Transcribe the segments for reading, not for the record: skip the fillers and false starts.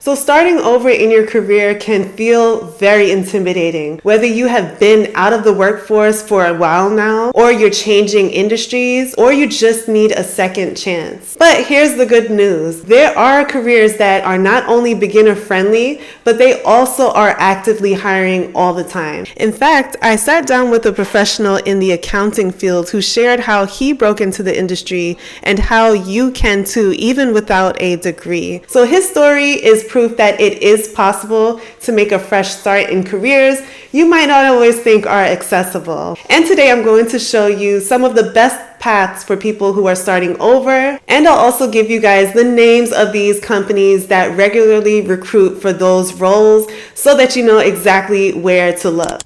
So starting over in your career can feel very intimidating, whether you have been out of the workforce for a while now, or you're changing industries, or you just need a second chance. But here's the good news. There are careers that are not only beginner friendly, but they also are actively hiring all the time. In fact, I sat down with a professional in the accounting field who shared how he broke into the industry and how you can too, even without a degree. So his story is proof that it is possible to make a fresh start in careers you might not always think are accessible. And today I'm going to show you some of the best paths for people who are starting over, and I'll also give you guys the names of these companies that regularly recruit for those roles so that you know exactly where to look.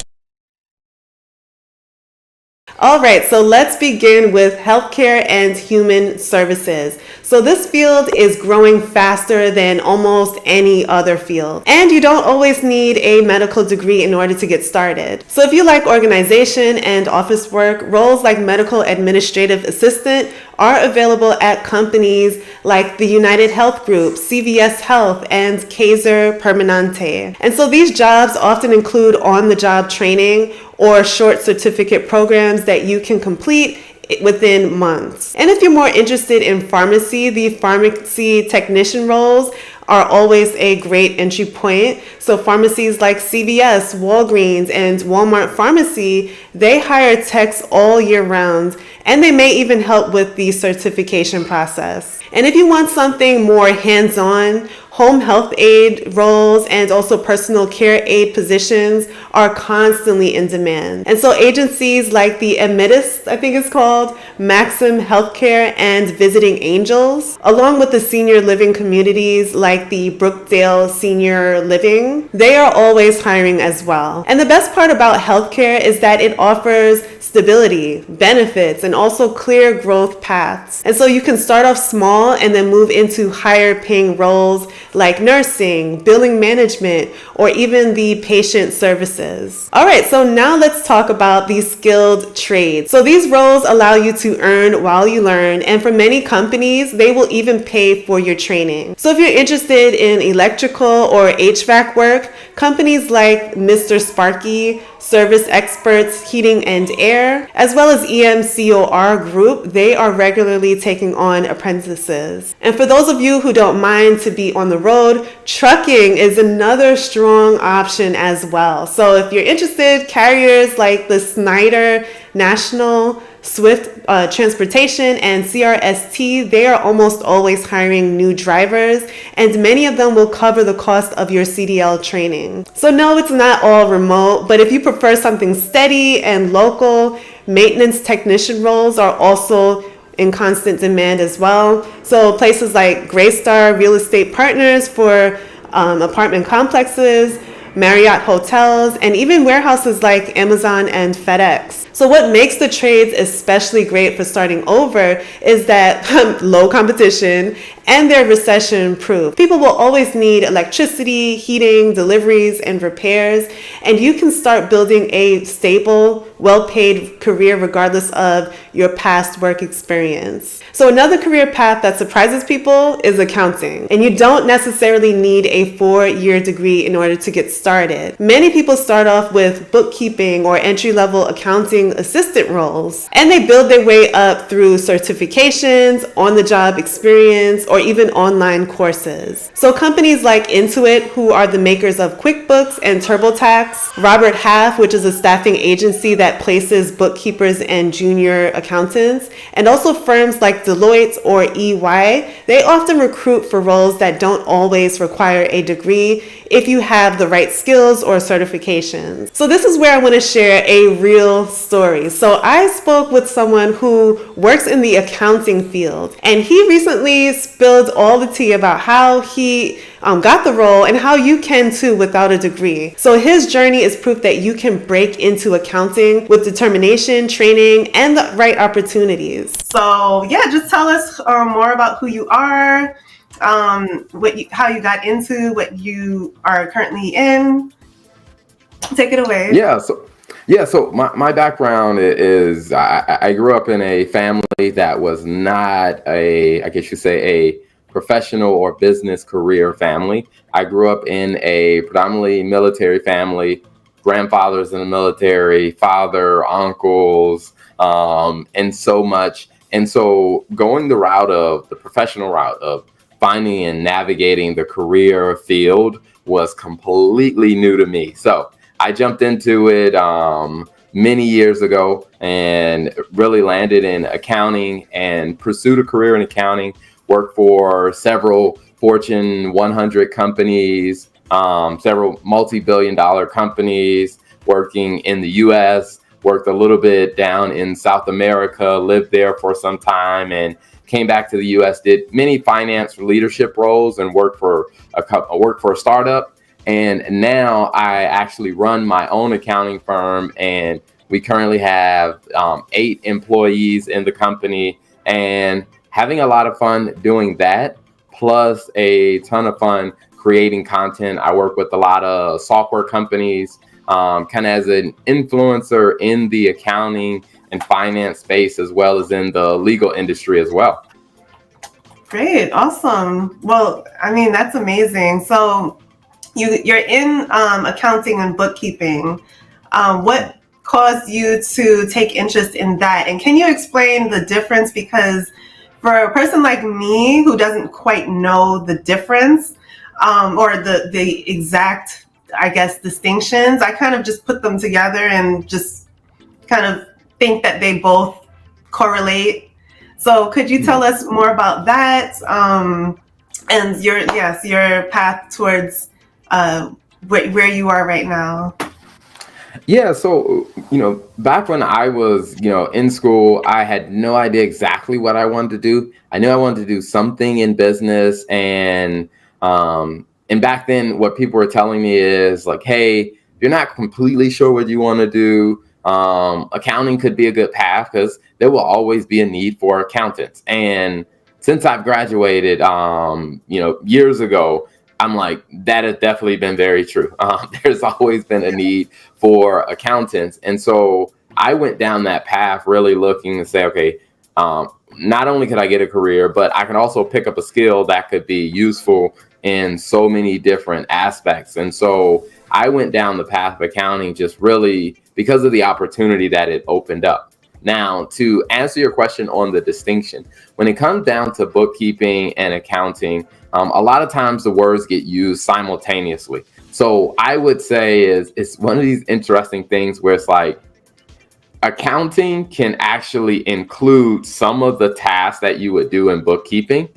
All right, so let's begin with healthcare and human services. So this field is growing faster than almost any other field. And you don't always need a medical degree in order to get started. So if you like organization and office work, roles like medical administrative assistant are available at companies like the United Health Group, CVS Health, and Kaiser Permanente. And so these jobs often include on-the-job training or short certificate programs that you can complete within months. And if you're more interested in pharmacy, the pharmacy technician roles are always a great entry point. So pharmacies like CVS, Walgreens, and Walmart Pharmacy, they hire techs all year round, and they may even help with the certification process. And if you want something more hands-on, home health aide roles and also personal care aide positions are constantly in demand. And so agencies like the Emidus, I think it's called, Maxim Healthcare, and Visiting Angels, along with the senior living communities like the Brookdale Senior Living, they are always hiring as well. And the best part about healthcare is that it offers stability, benefits, and also clear growth paths. And so you can start off small and then move into higher paying roles like nursing, billing management, or even the patient services. All right, so now let's talk about the skilled trades. So these roles allow you to earn while you learn, and for many companies, they will even pay for your training. So if you're interested in electrical or HVAC work, companies like Mr. Sparky, Service Experts Heating and Air, as well as EMCOR Group, they are regularly taking on apprentices. And for those of you who don't mind to be on the road, trucking is another strong option as well. So if you're interested, carriers like the Snyder National, Swift Transportation, and CRST, they are almost always hiring new drivers, and many of them will cover the cost of your CDL training. So no, it's not all remote, but if you prefer something steady and local, maintenance technician roles are also in constant demand as well. So places like Greystar Real Estate Partners for apartment complexes, Marriott hotels, and even warehouses like Amazon and FedEx. So what makes the trades especially great for starting over is that low competition and they're recession proof. People will always need electricity, heating, deliveries, and repairs, and you can start building a stable, well-paid career regardless of your past work experience. So another career path that surprises people is accounting, and you don't necessarily need a 4-year degree in order to get started. Many people start off with bookkeeping or entry-level accounting assistant roles, and they build their way up through certifications, on-the-job experience, or even online courses. So companies like Intuit, who are the makers of QuickBooks and TurboTax, Robert Half, which is a staffing agency that places bookkeepers and junior accountants, and also firms like Deloitte or EY, they often recruit for roles that don't always require a degree if you have the right skills or certifications. So this is where I want to share a real story. So I spoke with someone who works in the accounting field, and he recently spilled all the tea about how he got the role and how you can too without a degree. So his journey is proof that you can break into accounting with determination, training, and the right opportunities. So yeah, just tell us more about who you are, how you got into what you are currently in. Take it away. So my background is I grew up in a family that was not I guess you say, a professional or business career family. I grew up in a predominantly military family, grandfathers in the military, father, uncles, and so much. And so going the professional route of finding and navigating the career field was completely new to me. So I jumped into it many years ago and really landed in accounting and pursued a career in accounting, worked for several Fortune 100 companies, several multi-billion dollar companies, working in the US, worked a little bit down in South America, lived there for some time, and came back to the US, did many finance leadership roles, and worked for a startup. And now I actually run my own accounting firm, and we currently have 8 employees in the company, and having a lot of fun doing that, plus a ton of fun creating content. I work with a lot of software companies, kind of as an influencer in the accounting and finance space, as well as in the legal industry as well. Great, awesome. Well, I mean, that's amazing. So you're in accounting and bookkeeping. What caused you to take interest in that? And can you explain the difference? Because for a person like me who doesn't quite know the difference, or the exact, I guess, distinctions, I kind of just put them together and just kind of think that they both correlate. So could you tell us more about that, and your path towards where you are right now? Yeah, so back when I was in school, I had no idea exactly what I wanted to do. I knew I wanted to do something in business, and back then, what people were telling me is like, hey, if you're not completely sure what you want to do, accounting could be a good path because there will always be a need for accountants. And since I've graduated, years ago, I'm like, that has definitely been very true. There's always been a need for accountants. And so I went down that path really looking to say, okay, not only could I get a career, but I can also pick up a skill that could be useful in so many different aspects. And so I went down the path of accounting just really because of the opportunity that it opened up. Now, to answer your question on the distinction, when it comes down to bookkeeping and accounting, a lot of times the words get used simultaneously. So I would say it's one of these interesting things where it's like accounting can actually include some of the tasks that you would do in bookkeeping,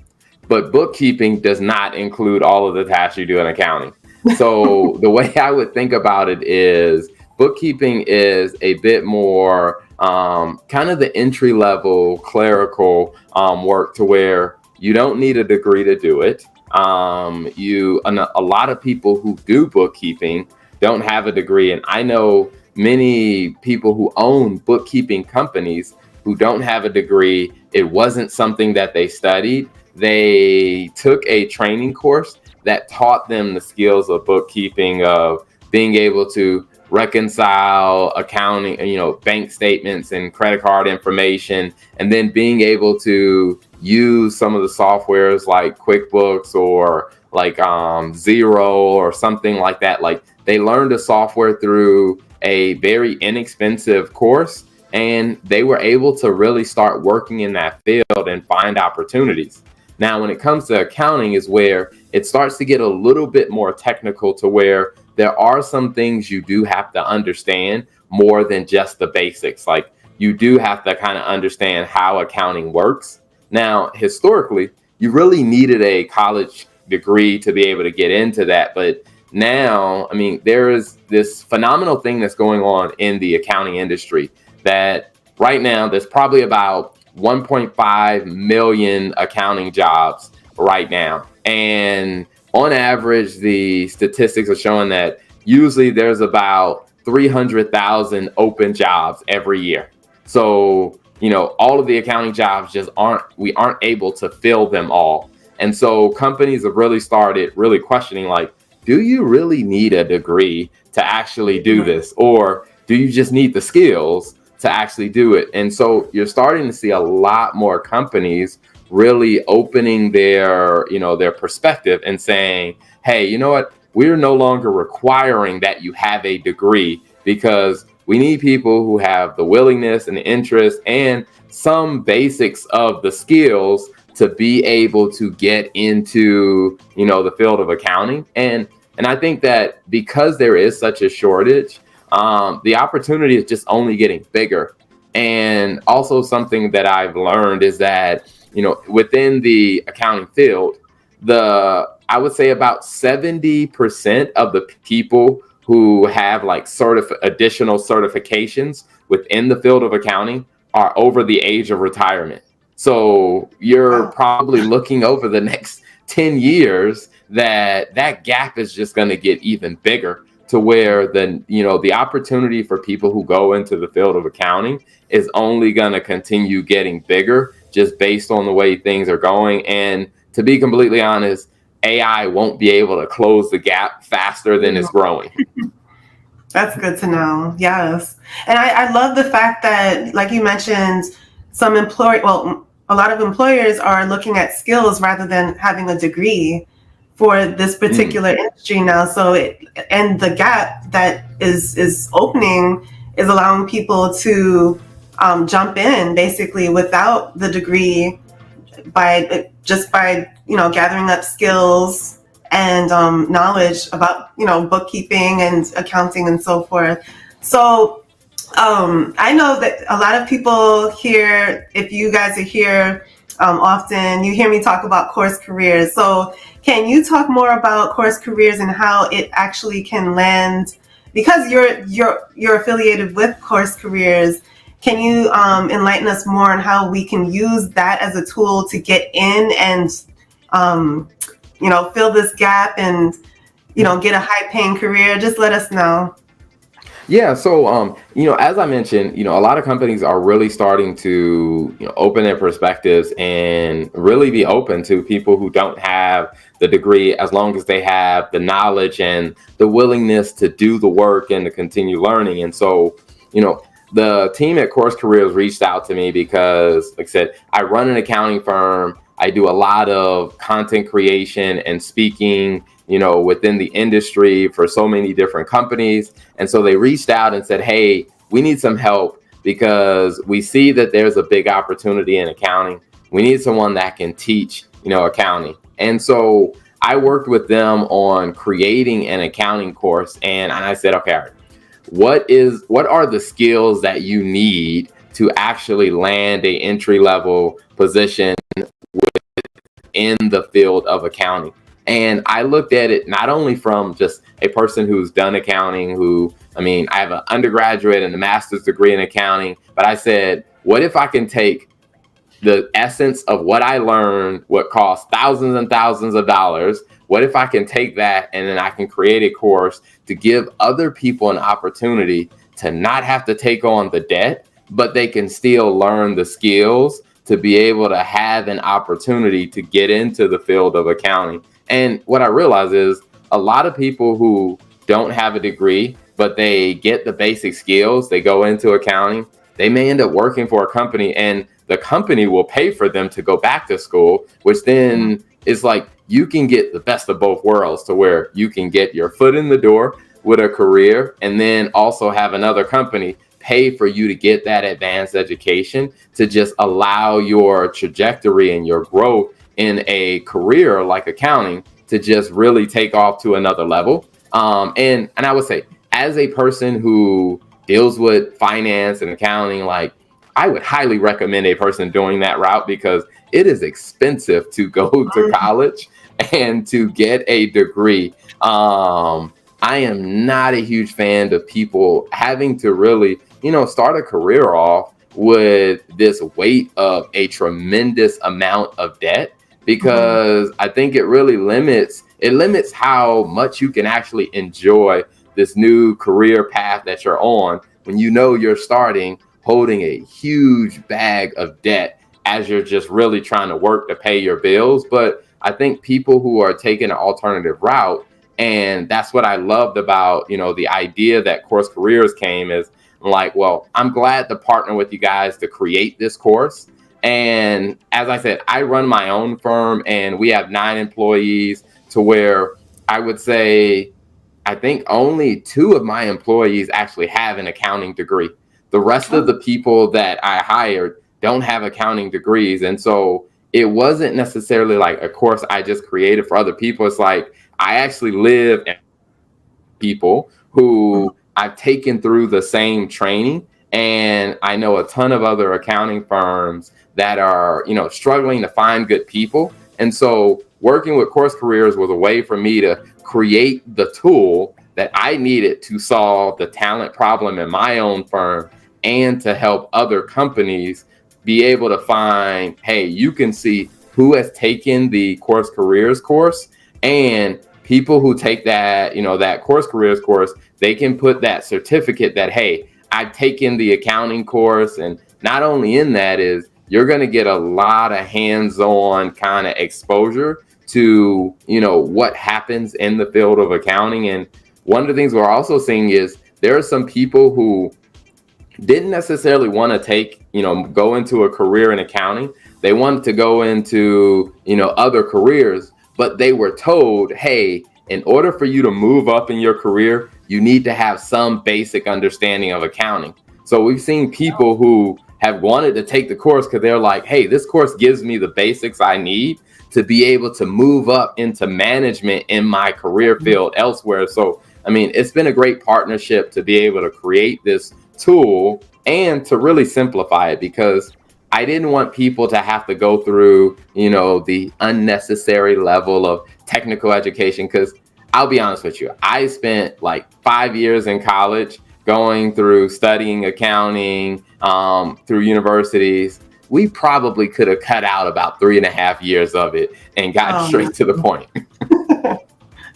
but bookkeeping does not include all of the tasks you do in accounting. So the way I would think about it is bookkeeping is a bit more kind of the entry level clerical work to where you don't need a degree to do it. A lot of people who do bookkeeping don't have a degree, and I know many people who own bookkeeping companies who don't have a degree. It wasn't something that they studied. They took a training course that taught them the skills of bookkeeping, of being able to reconcile accounting, bank statements and credit card information, and then being able to use some of the softwares like QuickBooks or like Xero or something like that. Like they learned the software through a very inexpensive course, and they were able to really start working in that field and find opportunities. Now, when it comes to accounting is where it starts to get a little bit more technical, to where there are some things you do have to understand more than just the basics. Like you do have to kind of understand how accounting works. Now, historically, you really needed a college degree to be able to get into that. But now, I mean, there is this phenomenal thing that's going on in the accounting industry that right now there's probably about 1.5 million accounting jobs right now. And on average, the statistics are showing that usually there's about 300,000 open jobs every year. So, all of the accounting jobs we aren't able to fill them all. And so companies have really started really questioning, like, do you really need a degree to actually do this? Or do you just need the skills to actually do it? And so you're starting to see a lot more companies really opening their, their perspective and saying, hey, you know what? We're no longer requiring that you have a degree, because we need people who have the willingness and the interest and some basics of the skills to be able to get into, the field of accounting. And I think that because there is such a shortage, the opportunity is just only getting bigger. And also something that I've learned is that, within the accounting field, I would say about 70% of the people who have like additional certifications within the field of accounting are over the age of retirement. So you're Wow. probably looking over the next 10 years that gap is just going to get even bigger, to where the opportunity for people who go into the field of accounting is only going to continue getting bigger, just based on the way things are going. And to be completely honest, AI won't be able to close the gap faster than it's growing. That's good to know. Yes. And I love the fact that, like you mentioned, a lot of employers are looking at skills rather than having a degree for this Mm. particular industry now. And the gap that is opening is allowing people to jump in basically without the degree, by gathering up skills and knowledge about bookkeeping and accounting and so forth. So I know that a lot of people here, if you guys are here often, you hear me talk about course careers. So can you talk more about course careers and how it actually can land? Because you're affiliated with course careers, can you enlighten us more on how we can use that as a tool to get in and um, fill this gap and get a high paying career? Just let us know. Yeah, so as I mentioned, a lot of companies are really starting to, open their perspectives and really be open to people who don't have the degree, as long as they have the knowledge and the willingness to do the work and to continue learning. And so, the team at Course Careers reached out to me because, like I said, I run an accounting firm. I do a lot of content creation and speaking, within the industry for so many different companies. And so they reached out and said, hey, we need some help because we see that there's a big opportunity in accounting. We need someone that can teach, accounting. And so I worked with them on creating an accounting course. And I said, okay, all right, what are the skills that you need to actually land a entry level position in the field of accounting? And I looked at it not only from just a person who's done accounting, I have an undergraduate and a master's degree in accounting, but I said, what if I can take the essence of what I learned, what costs thousands and thousands of dollars? What if I can take that and then I can create a course to give other people an opportunity to not have to take on the debt, but they can still learn the skills to be able to have an opportunity to get into the field of accounting. And what I realize is a lot of people who don't have a degree, but they get the basic skills, they go into accounting, they may end up working for a company, and the company will pay for them to go back to school, which then is like you can get the best of both worlds, to where you can get your foot in the door with a career and then also have another company pay for you to get that advanced education to just allow your trajectory and your growth in a career like accounting to just really take off to another level. And I would say, as a person who deals with finance and accounting, like, I would highly recommend a person doing that route, because it is expensive to go to college and to get a degree. I am not a huge fan of people having to really, start a career off with this weight of a tremendous amount of debt, because I think it really limits how much you can actually enjoy this new career path that you're on when you're starting holding a huge bag of debt as you're just really trying to work to pay your bills. But I think people who are taking an alternative route, and that's what I loved about, the idea that Course Careers came, is I'm like, well, I'm glad to partner with you guys to create this course, And as I said, I run my own firm and we have 9 employees, to where I would say I think only 2 of my employees actually have an accounting degree. The rest of Oh, the people that I hired don't have accounting degrees. And so it wasn't necessarily like a course I just created for other people. It's like I actually live in people mhm. who I've taken through the same training. And I know a ton of other accounting firms that are, struggling to find good people. And so working with Course Careers was a way for me to create the tool that I needed to solve the talent problem in my own firm, and to help other companies be able to find, hey, you can see who has taken the Course Careers course, and people who take that, that Course Careers course, they can put that certificate that, hey, I've taken the accounting course. And not only in that is you're going to get a lot of hands-on kind of exposure to, what happens in the field of accounting. And one of the things we're also seeing is there are some people who didn't necessarily want to go into a career in accounting. They wanted to go into, other careers, but they were told, hey, in order for you to move up in your career, you need to have some basic understanding of accounting. So we've seen people who have wanted to take the course because they're like, hey, this course gives me the basics I need to be able to move up into management in my career field elsewhere. So, I mean, it's been a great partnership to be able to create this tool and to really simplify it, because I didn't want people to have to go through, the unnecessary level of technical education. Because I'll be honest with you, I spent like 5 years in college going through studying accounting through universities. We probably could have cut out about 3.5 years of it and gotten Oh, straight to the point.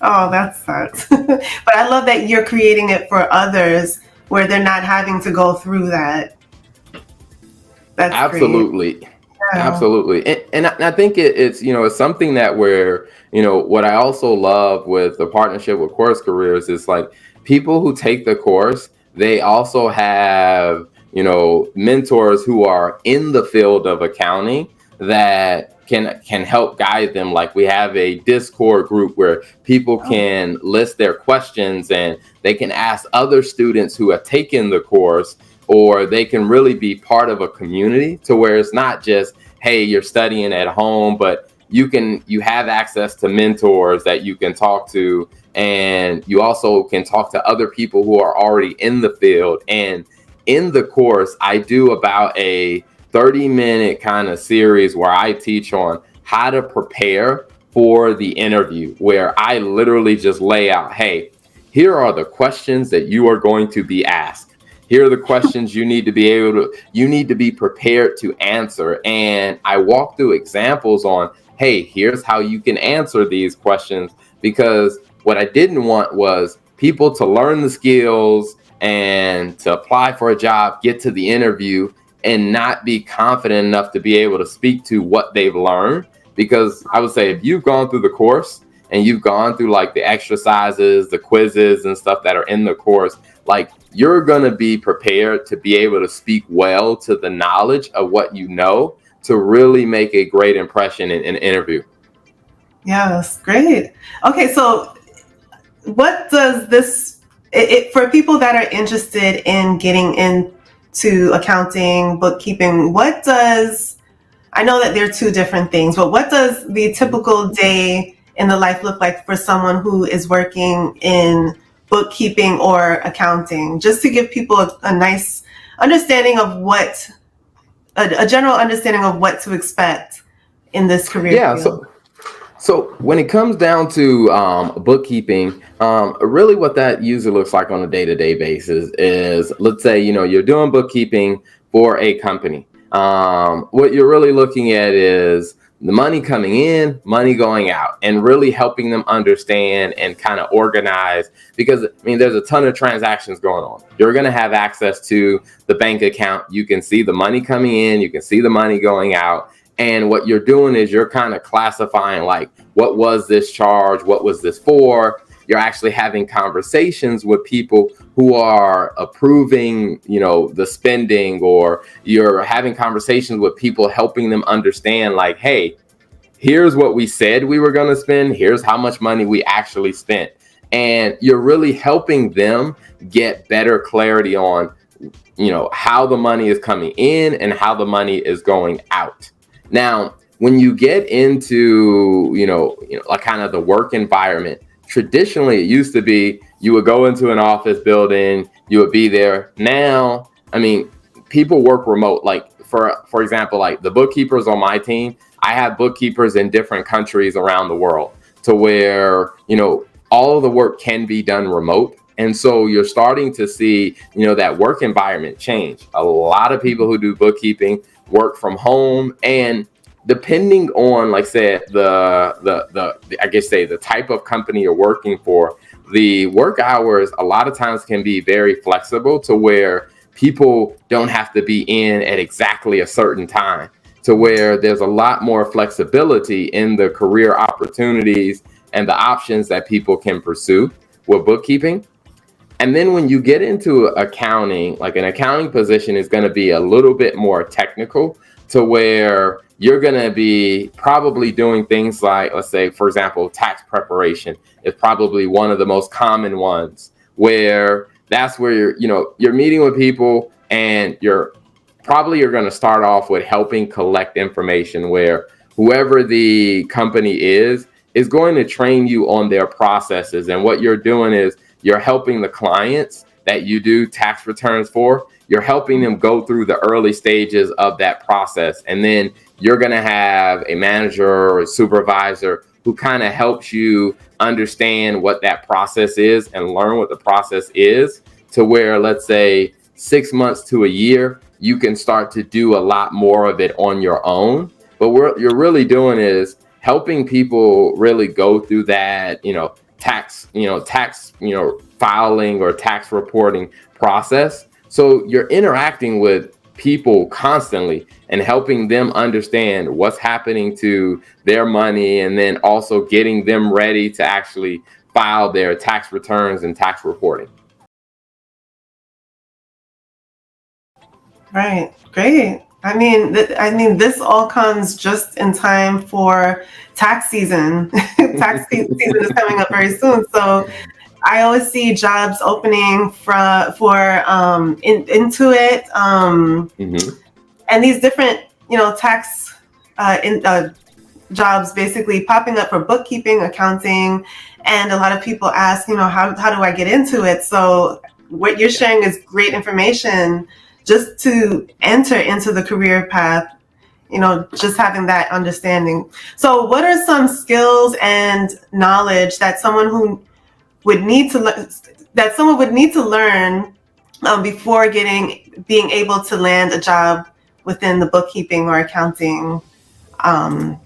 oh, that sucks. But I love that you're creating it for others where they're not having to go through that. That's great. Absolutely. Yeah. Absolutely. And I think it's something that where, what I also love with the partnership with Course Careers is like people who take the course, they also have, mentors who are in the field of accounting that can help guide them. Like we have a Discord group where people Oh, can list their questions and they can ask other students who have taken the course, or they can really be part of a community to where it's not just, hey, you're studying at home, but you have access to mentors that you can talk to, and you also can talk to other people who are already in the field. And in the course, I do about a 30-minute kind of series where I teach on how to prepare for the interview, where I literally just lay out, hey, here are the questions that you are going to be asked. Here are the questions you need to be prepared to answer. And I walk through examples on, hey, here's how you can answer these questions. Because what I didn't want was people to learn the skills and to apply for a job, get to the interview, and not be confident enough to be able to speak to what they've learned. Because I would say if you've gone through the course and you've gone through like the exercises, the quizzes and stuff that are in the course, like you're going to be prepared to be able to speak well to the knowledge of what you know to really make a great impression in an interview. yes, great. Okay, so what does for people that are interested in getting into accounting, bookkeeping, I know that they're two different things, but what does the typical day in the life look like for someone who is working in bookkeeping or accounting? Just to give people a nice understanding of a general understanding of what to expect in this career Yeah. field. So when it comes down to bookkeeping, really what that usually looks like on a day-to-day basis is, let's say, you're doing bookkeeping for a company. What you're really looking at is the money coming in, money going out, and really helping them understand and kind of organize. Because, I mean, there's a ton of transactions going on. You're going to have access to the bank account. You can see the money coming in, you can see the money going out. And what you're doing is you're kind of classifying like, what was this charge? What was this for? you're actually having conversations with people who are approving, the spending, or you're having conversations with people helping them understand, like, hey, here's what we said we were going to spend. Here's how much money we actually spent. And you're really helping them get better clarity on, how the money is coming in and how the money is going out. Now, when you get into, like kind of the work environment, traditionally it used to be you would go into an office building, you would be there. Now, I mean, people work remote. Like for example, like the bookkeepers on my team, I have bookkeepers in different countries around the world, to where, all of the work can be done remote. And so you're starting to see, that work environment change. A lot of people who do bookkeeping work from home, and depending on, like said, the type of company you're working for, the work hours a lot of times can be very flexible, to where people don't have to be in at exactly a certain time, to where there's a lot more flexibility in the career opportunities and the options that people can pursue with bookkeeping. And then when you get into accounting, like an accounting position is going to be a little bit more technical, to where you're going to be probably doing things like, let's say, for example, tax preparation is probably one of the most common ones, where that's where you're meeting with people, and you're going to start off with helping collect information, where whoever the company is going to train you on their processes. And what you're doing is you're helping the clients that you do tax returns for, you're helping them go through the early stages of that process. And then you're going to have a manager or a supervisor who kind of helps you understand what that process is and learn what the process is, to where, let's say, 6 months to a year, you can start to do a lot more of it on your own. But what you're really doing is helping people really go through that, tax filing or tax reporting process. So you're interacting with people constantly and helping them understand what's happening to their money, and then also getting them ready to actually file their tax returns and tax reporting. Right. Great. I mean, this all comes just in time for tax season. Season is coming up very soon, so I always see jobs opening for Intuit, and these different tax jobs basically popping up for bookkeeping, accounting, and a lot of people ask, how do I get into it? So what you're sharing is great information just to enter into the career path, just having that understanding. So what are some skills and knowledge that someone would need to learn before being able to land a job within the bookkeeping or accounting? So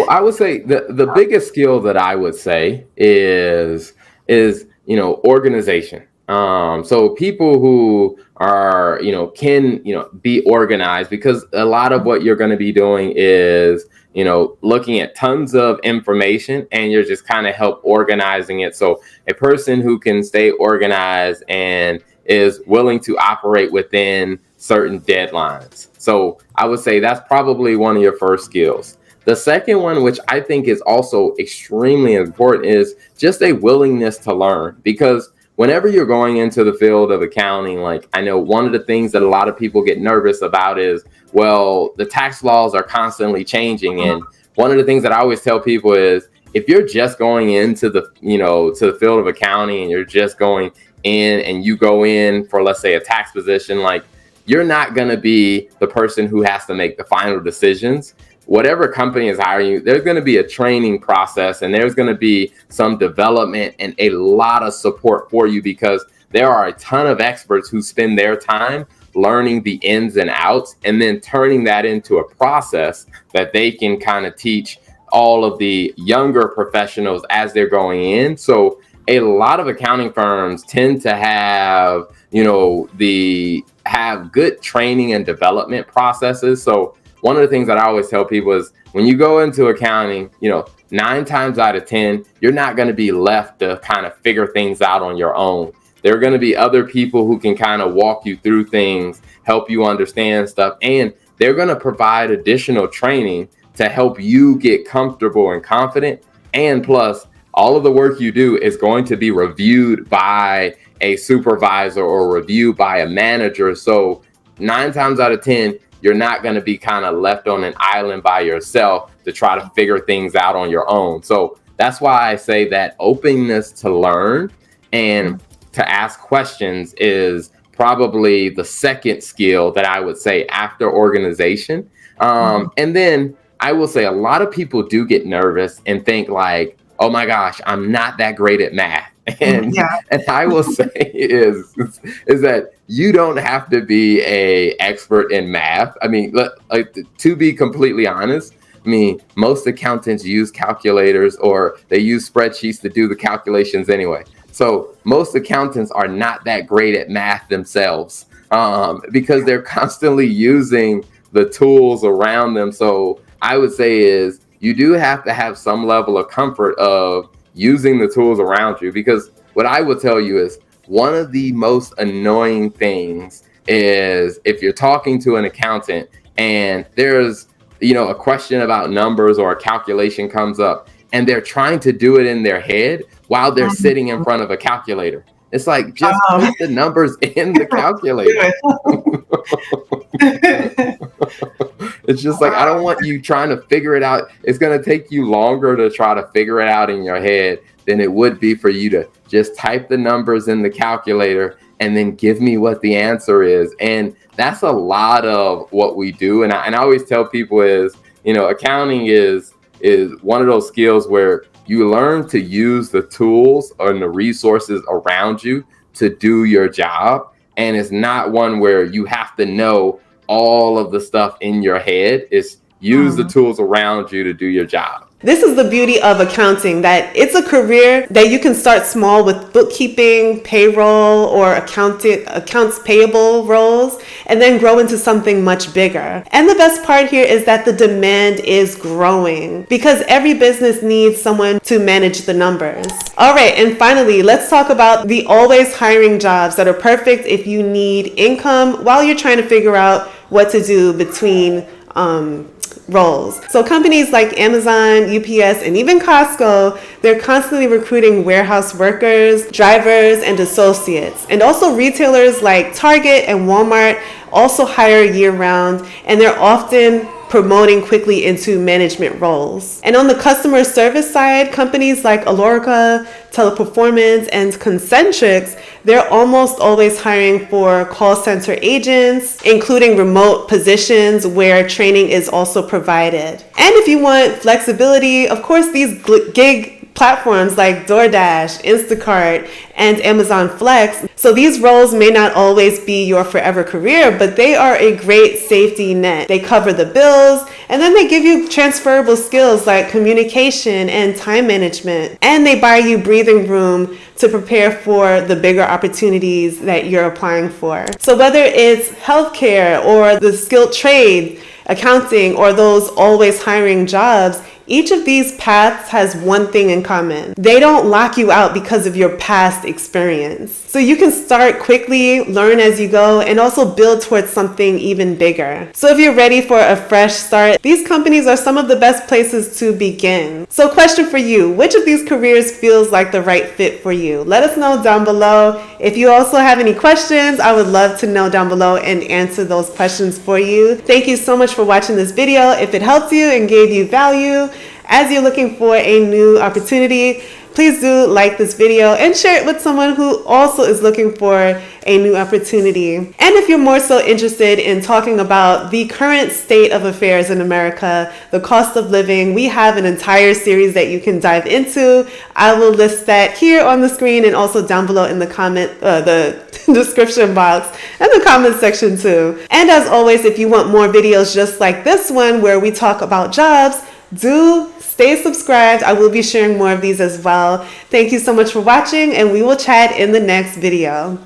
I would say the biggest skill that I would say is organization. So people who are, can, be organized, because a lot of what you're going to be doing is, looking at tons of information, and you're just kind of help organizing it. So a person who can stay organized and is willing to operate within certain deadlines. So I would say that's probably one of your first skills. The second one, which I think is also extremely important, is just a willingness to learn, because whenever you're going into the field of accounting, like, I know one of the things that a lot of people get nervous about is, well, the tax laws are constantly changing. And one of the things that I always tell people is, if you're just going into the, to the field of accounting, and you're just going in and you go in for, let's say, a tax position, like, you're not going to be the person who has to make the final decisions. Whatever company is hiring you, there's going to be a training process, and there's going to be some development and a lot of support for you, because there are a ton of experts who spend their time learning the ins and outs, and then turning that into a process that they can kind of teach all of the younger professionals as they're going in. So a lot of accounting firms tend to have, have good training and development processes. So one of the things that I always tell people is, when you go into accounting, 9 times out of 10, you're not going to be left to kind of figure things out on your own. There are going to be other people who can kind of walk you through things, help you understand stuff, and they're going to provide additional training to help you get comfortable and confident. And plus, all of the work you do is going to be reviewed by a supervisor or reviewed by a manager. So 9 times out of 10, you're not going to be kind of left on an island by yourself to try to figure things out on your own. So that's why I say that openness to learn and to ask questions is probably the second skill that I would say after organization. And then I will say a lot of people do get nervous and think like, oh my gosh, I'm not that great at math. And I will say is that you don't have to be a expert in math. I mean, to be completely honest, I mean, most accountants use calculators or they use spreadsheets to do the calculations anyway. So most accountants are not that great at math themselves because they're constantly using the tools around them. So I would say is you do have to have some level of comfort of using the tools around you, because what I will tell you is one of the most annoying things is if you're talking to an accountant and there's, a question about numbers or a calculation comes up and they're trying to do it in their head while they're sitting in front of a calculator. It's like, just put the numbers in the calculator. It's just like, I don't want you trying to figure it out. It's going to take you longer to try to figure it out in your head than it would be for you to just type the numbers in the calculator and then give me what the answer is. And that's a lot of what we do. And I always tell people is, accounting is one of those skills where you learn to use the tools and the resources around you to do your job. And it's not one where you have to know all of the stuff in your head. It's use the tools around you to do your job. This is the beauty of accounting, that it's a career that you can start small with bookkeeping, payroll, or accounts payable roles, and then grow into something much bigger. And the best part here is that the demand is growing because every business needs someone to manage the numbers. All right, and finally, let's talk about the always hiring jobs that are perfect if you need income while you're trying to figure out what to do between roles. So companies like Amazon, UPS, and even Costco, they're constantly recruiting warehouse workers, drivers, and associates. And also retailers like Target and Walmart also hire year-round, and they're often promoting quickly into management roles. And on the customer service side, companies like Alorica, Teleperformance, and Concentrix, they're almost always hiring for call center agents, including remote positions where training is also provided. And if you want flexibility, of course, these gig platforms like DoorDash, Instacart, and Amazon Flex. So these roles may not always be your forever career, but they are a great safety net. They cover the bills, and then they give you transferable skills like communication and time management. And they buy you breathing room to prepare for the bigger opportunities that you're applying for. So whether it's healthcare or the skilled trade, accounting, or those always hiring jobs, each of these paths has one thing in common. They don't lock you out because of your past experience. So you can start quickly, learn as you go, and also build towards something even bigger. So if you're ready for a fresh start, these companies are some of the best places to begin. So question for you, which of these careers feels like the right fit for you? Let us know down below. If you also have any questions, I would love to know down below and answer those questions for you. Thank you so much for watching this video. If it helped you and gave you value, as you're looking for a new opportunity, please do like this video and share it with someone who also is looking for a new opportunity. And if you're more so interested in talking about the current state of affairs in America, the cost of living, we have an entire series that you can dive into. I will list that here on the screen and also down below in the description box and the comment section too. And as always, if you want more videos just like this one where we talk about jobs, do stay subscribed. I will be sharing more of these as well. Thank you so much for watching, and we will chat in the next video.